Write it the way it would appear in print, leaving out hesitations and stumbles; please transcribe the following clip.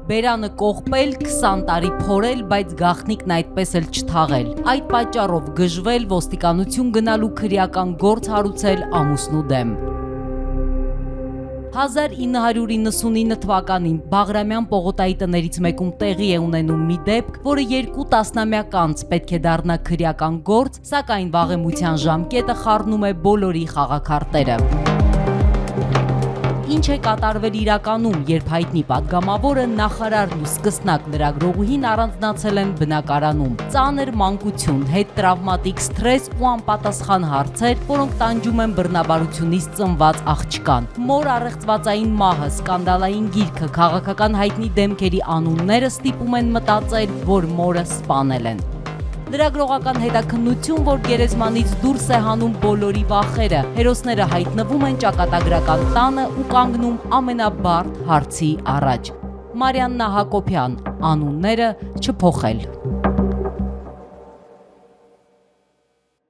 Բերանը կողպել, 20 տարի փորել, բայց գաղտնիքն այդպես էլ չթաղել։ Այդ պատճառով գժվել, ոստիկանություն գնալու քրեական գործ հարուցել ամուսնու դեմ։ 1999 թվականին Բաղրամյան պողոտայի տներից մեկում տեղի է ունենում մի դեպք, որը 2 տասնամյակ անց պետք է դառնա քրեական գործ, սակայն վաղեմության ժամկետը խառնում է բոլորի խաղաքարտերը։ Ինչ է կատարվել իրականում, երբ հայտնի պատգամավորը, նախարարն ու սկսնակ լրագրողուհին առանձնացել են բնակարանում։ Ծանր մանկություն, հետտրավմատիկ սթրես ու անպատասխան հարցեր, որոնք տանջում են բռնաբարությունից ծնված աղջկան։ Մոր առեղծվածային մահը, սկանդալային գիրքը, քաղաքական հայտնի դեմքերի անունները ստիպում են մտածել, որ մորը սպանել են։ Լրագրողական հետաքննություն, որ գերեզմանից դուրս է հանում բոլորի վախերը, հերոսները հայտնվում են ճակատագրական տանը ու կանգնում ամենաբարդ հարցի առաջ։ Մարիաննա Հակոբյան, անունները չփոխել։